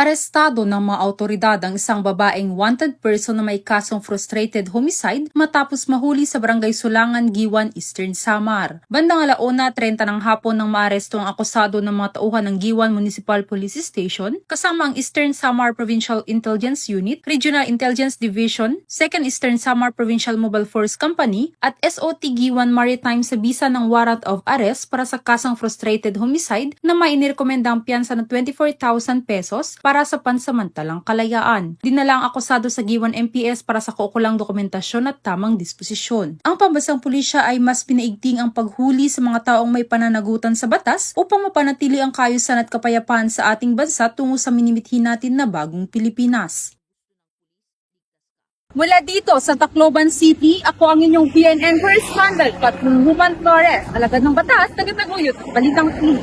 Inarestado ng mga autoridad ang isang babaeng wanted person na may kasong frustrated homicide matapos mahuli sa Barangay Sulangan, Giwan, Eastern Samar. Bandang 1:30 ng hapon nang maaresto ang akusado ng mga tauhan ng Giwan Municipal Police Station kasama ang Eastern Samar Provincial Intelligence Unit, Regional Intelligence Division, 2nd Eastern Samar Provincial Mobile Force Company at SOT Giwan Maritime sa bisa ng warrant of arrest para sa kasong frustrated homicide na may inirekomenda ang piyansa ng 24,000 pesos para sa pansamantalang kalayaan. Dinala ang akusado sa Giwan MPS para sa kaukulang dokumentasyon at tamang disposisyon. Ang pambansang pulisya ay mas pinaigting ang paghuli sa mga taong may pananagutan sa batas upang mapanatili ang kaayusan at kapayapaan sa ating bansa tungo sa minimithi natin na bagong Pilipinas. Mula dito sa Tacloban City, ako ang inyong PNN correspondent, Patulungan Flores, alagad ng batas, tagataguyod, Balitang News.